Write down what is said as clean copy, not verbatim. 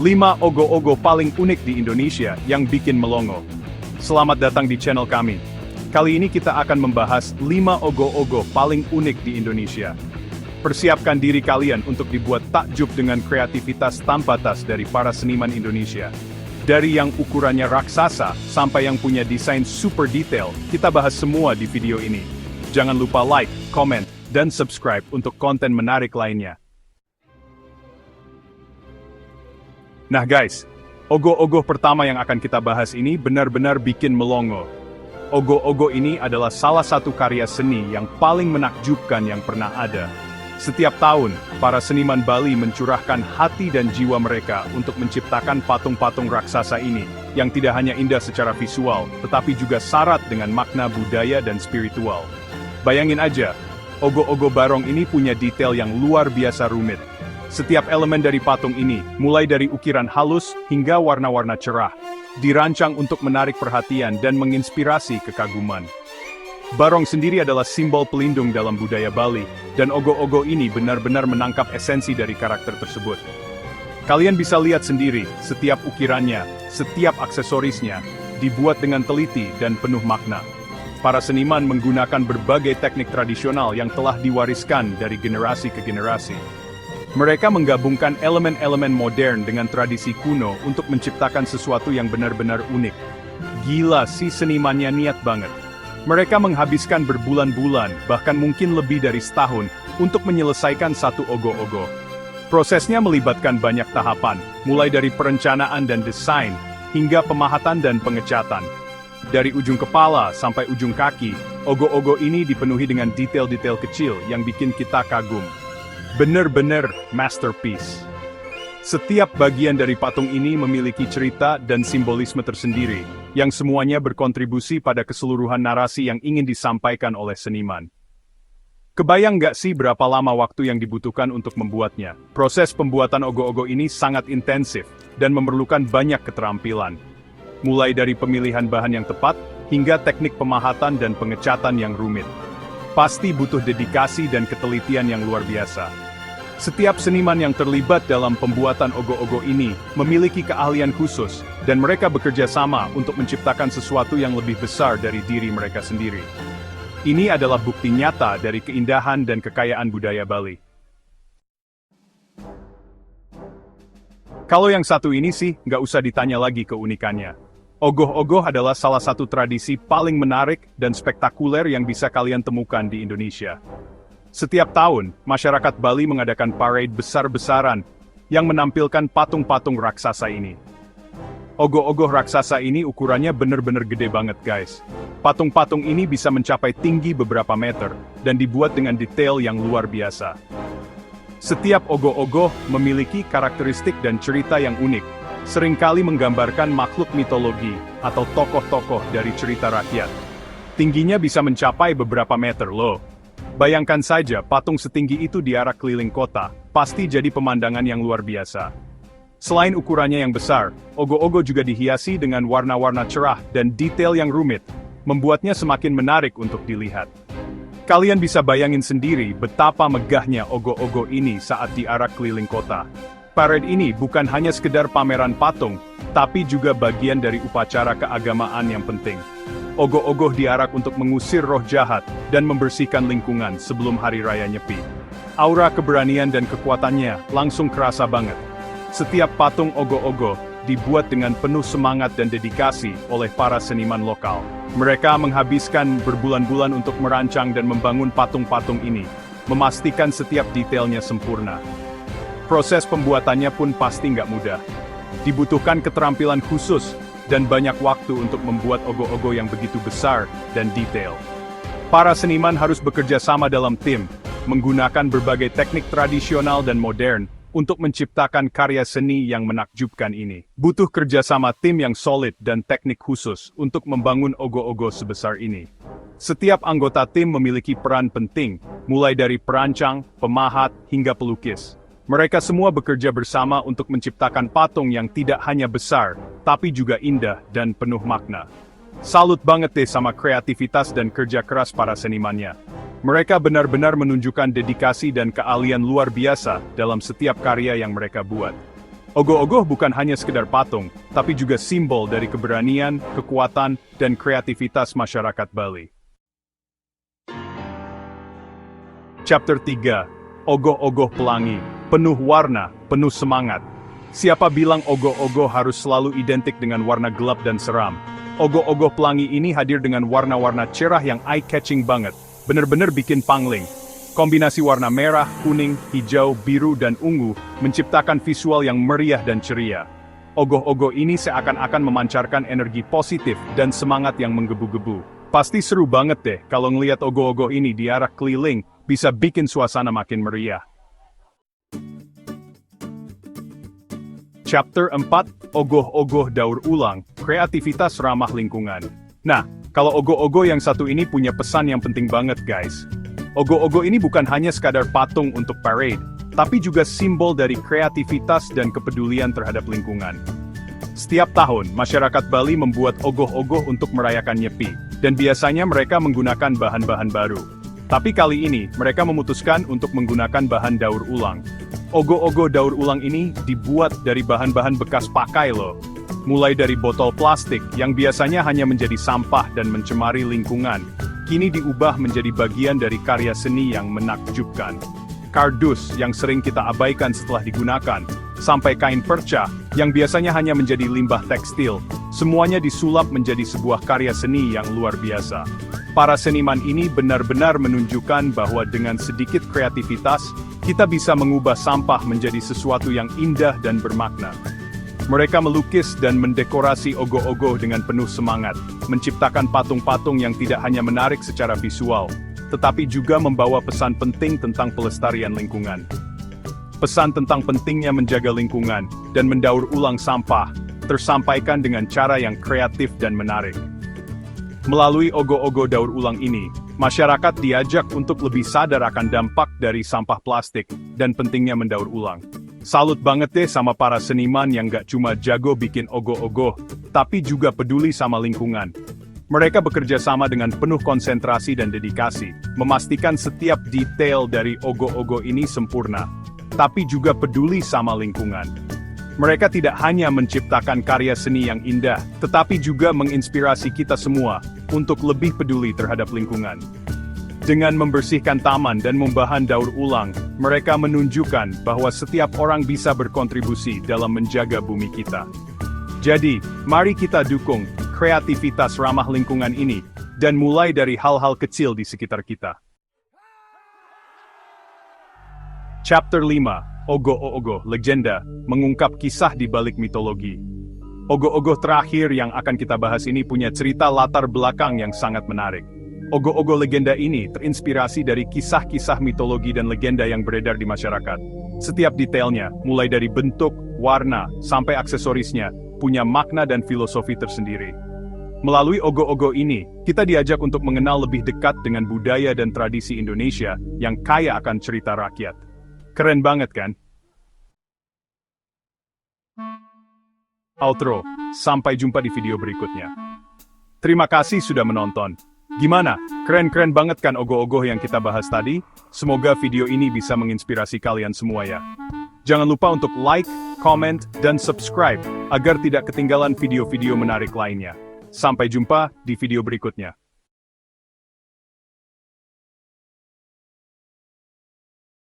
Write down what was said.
5 ogo-ogo paling unik di Indonesia yang bikin melongo. Selamat datang di channel kami. Kali ini kita akan membahas 5 ogo-ogo paling unik di Indonesia. Persiapkan diri kalian untuk dibuat takjub dengan kreativitas tanpa batas dari para seniman Indonesia. Dari yang ukurannya raksasa, sampai yang punya desain super detail, kita bahas semua di video ini. Jangan lupa like, comment, dan subscribe untuk konten menarik lainnya. Nah guys, ogo-ogo pertama yang akan kita bahas ini benar-benar bikin melongo. Ogo-ogo ini adalah salah satu karya seni yang paling menakjubkan yang pernah ada. Setiap tahun, para seniman Bali mencurahkan hati dan jiwa mereka untuk menciptakan patung-patung raksasa ini, yang tidak hanya indah secara visual, tetapi juga syarat dengan makna budaya dan spiritual. Bayangin aja, ogo-ogo barong ini punya detail yang luar biasa rumit. Setiap elemen dari patung ini, mulai dari ukiran halus hingga warna-warna cerah, dirancang untuk menarik perhatian dan menginspirasi kekaguman. Barong sendiri adalah simbol pelindung dalam budaya Bali, dan ogo-ogo ini benar-benar menangkap esensi dari karakter tersebut. Kalian bisa lihat sendiri, setiap ukirannya, setiap aksesorisnya, dibuat dengan teliti dan penuh makna. Para seniman menggunakan berbagai teknik tradisional yang telah diwariskan dari generasi ke generasi. Mereka menggabungkan elemen-elemen modern dengan tradisi kuno untuk menciptakan sesuatu yang benar-benar unik. Gila sih, senimannya niat banget. Mereka menghabiskan berbulan-bulan, bahkan mungkin lebih dari setahun, untuk menyelesaikan satu ogo-ogo. Prosesnya melibatkan banyak tahapan, mulai dari perencanaan dan desain, hingga pemahatan dan pengecatan. Dari ujung kepala sampai ujung kaki, ogo-ogo ini dipenuhi dengan detail-detail kecil yang bikin kita kagum. Bener-bener masterpiece. Setiap bagian dari patung ini memiliki cerita dan simbolisme tersendiri, yang semuanya berkontribusi pada keseluruhan narasi yang ingin disampaikan oleh seniman. Kebayang nggak sih berapa lama waktu yang dibutuhkan untuk membuatnya? Proses pembuatan ogo-ogo ini sangat intensif, dan memerlukan banyak keterampilan. Mulai dari pemilihan bahan yang tepat, hingga teknik pemahatan dan pengecatan yang rumit. Pasti butuh dedikasi dan ketelitian yang luar biasa. Setiap seniman yang terlibat dalam pembuatan ogo-ogo ini memiliki keahlian khusus, dan mereka bekerja sama untuk menciptakan sesuatu yang lebih besar dari diri mereka sendiri. Ini adalah bukti nyata dari keindahan dan kekayaan budaya Bali. Kalau yang satu ini sih, nggak usah ditanya lagi keunikannya. Ogoh-ogoh adalah salah satu tradisi paling menarik dan spektakuler yang bisa kalian temukan di Indonesia. Setiap tahun, masyarakat Bali mengadakan parade besar-besaran yang menampilkan patung-patung raksasa ini. Ogoh-ogoh raksasa ini ukurannya bener-bener gede banget guys. Patung-patung ini bisa mencapai tinggi beberapa meter, dan dibuat dengan detail yang luar biasa. Setiap ogoh-ogoh memiliki karakteristik dan cerita yang unik. Seringkali menggambarkan makhluk mitologi atau tokoh-tokoh dari cerita rakyat. Tingginya bisa mencapai beberapa meter loh. Bayangkan saja patung setinggi itu diarak keliling kota, pasti jadi pemandangan yang luar biasa. Selain ukurannya yang besar, ogo-ogo juga dihiasi dengan warna-warna cerah dan detail yang rumit, membuatnya semakin menarik untuk dilihat. Kalian bisa bayangin sendiri betapa megahnya ogo-ogo ini saat diarak keliling kota. Parade ini bukan hanya sekedar pameran patung, tapi juga bagian dari upacara keagamaan yang penting. Ogoh-ogoh diarak untuk mengusir roh jahat dan membersihkan lingkungan sebelum hari raya Nyepi. Aura keberanian dan kekuatannya langsung kerasa banget. Setiap patung ogoh-ogoh dibuat dengan penuh semangat dan dedikasi oleh para seniman lokal. Mereka menghabiskan berbulan-bulan untuk merancang dan membangun patung-patung ini, memastikan setiap detailnya sempurna. Proses pembuatannya pun pasti nggak mudah. Dibutuhkan keterampilan khusus, dan banyak waktu untuk membuat ogo-ogo yang begitu besar dan detail. Para seniman harus bekerja sama dalam tim, menggunakan berbagai teknik tradisional dan modern, untuk menciptakan karya seni yang menakjubkan ini. Butuh kerjasama tim yang solid dan teknik khusus untuk membangun ogo-ogo sebesar ini. Setiap anggota tim memiliki peran penting, mulai dari perancang, pemahat, hingga pelukis. Mereka semua bekerja bersama untuk menciptakan patung yang tidak hanya besar, tapi juga indah dan penuh makna. Salut banget deh sama kreativitas dan kerja keras para senimannya. Mereka benar-benar menunjukkan dedikasi dan keahlian luar biasa dalam setiap karya yang mereka buat. Ogoh-ogoh bukan hanya sekedar patung, tapi juga simbol dari keberanian, kekuatan, dan kreativitas masyarakat Bali. Chapter 3. Ogoh-ogoh pelangi, penuh warna, penuh semangat. Siapa bilang ogoh-ogoh harus selalu identik dengan warna gelap dan seram? Ogoh-ogoh pelangi ini hadir dengan warna-warna cerah yang eye-catching banget, bener-bener bikin pangling. Kombinasi warna merah, kuning, hijau, biru, dan ungu menciptakan visual yang meriah dan ceria. Ogoh-ogoh ini seakan-akan memancarkan energi positif dan semangat yang menggebu-gebu. Pasti seru banget deh kalau ngelihat ogoh-ogoh ini di arah keliling, bisa bikin suasana makin meriah. Chapter 4, Ogoh-ogoh daur ulang, kreativitas ramah lingkungan. Nah, kalau ogoh-ogoh yang satu ini punya pesan yang penting banget guys. Ogoh-ogoh ini bukan hanya sekadar patung untuk parade, tapi juga simbol dari kreativitas dan kepedulian terhadap lingkungan. Setiap tahun, masyarakat Bali membuat ogoh-ogoh untuk merayakan Nyepi, dan biasanya mereka menggunakan bahan-bahan baru. Tapi kali ini, mereka memutuskan untuk menggunakan bahan daur ulang. Ogoh-ogoh daur ulang ini dibuat dari bahan-bahan bekas pakai loh. Mulai dari botol plastik yang biasanya hanya menjadi sampah dan mencemari lingkungan, kini diubah menjadi bagian dari karya seni yang menakjubkan. Kardus yang sering kita abaikan setelah digunakan, sampai kain perca yang biasanya hanya menjadi limbah tekstil, semuanya disulap menjadi sebuah karya seni yang luar biasa. Para seniman ini benar-benar menunjukkan bahwa dengan sedikit kreativitas, kita bisa mengubah sampah menjadi sesuatu yang indah dan bermakna. Mereka melukis dan mendekorasi ogoh-ogoh dengan penuh semangat, menciptakan patung-patung yang tidak hanya menarik secara visual, tetapi juga membawa pesan penting tentang pelestarian lingkungan. Pesan tentang pentingnya menjaga lingkungan dan mendaur ulang sampah, tersampaikan dengan cara yang kreatif dan menarik. Melalui ogoh-ogoh daur ulang ini, masyarakat diajak untuk lebih sadar akan dampak dari sampah plastik dan pentingnya mendaur ulang. Salut banget deh sama para seniman yang gak cuma jago bikin ogoh-ogoh, tapi juga peduli sama lingkungan. Mereka bekerja sama dengan penuh konsentrasi dan dedikasi, memastikan setiap detail dari ogoh-ogoh ini sempurna, tapi juga peduli sama lingkungan. Mereka tidak hanya menciptakan karya seni yang indah, tetapi juga menginspirasi kita semua untuk lebih peduli terhadap lingkungan. Dengan membersihkan taman dan membahan daur ulang, mereka menunjukkan bahwa setiap orang bisa berkontribusi dalam menjaga bumi kita. Jadi, mari kita dukung kreativitas ramah lingkungan ini, dan mulai dari hal-hal kecil di sekitar kita. Chapter 5, Ogoh-ogoh Legenda, mengungkap kisah di balik mitologi. Ogoh-ogoh terakhir yang akan kita bahas ini punya cerita latar belakang yang sangat menarik. Ogoh-ogoh legenda ini terinspirasi dari kisah-kisah mitologi dan legenda yang beredar di masyarakat. Setiap detailnya, mulai dari bentuk, warna, sampai aksesorisnya, punya makna dan filosofi tersendiri. Melalui ogoh-ogoh ini, kita diajak untuk mengenal lebih dekat dengan budaya dan tradisi Indonesia yang kaya akan cerita rakyat. Keren banget kan? Outro, sampai jumpa di video berikutnya. Terima kasih sudah menonton. Gimana? Keren-keren banget kan ogoh-ogoh yang kita bahas tadi? Semoga video ini bisa menginspirasi kalian semua ya. Jangan lupa untuk like, comment, dan subscribe, agar tidak ketinggalan video-video menarik lainnya. Sampai jumpa di video berikutnya.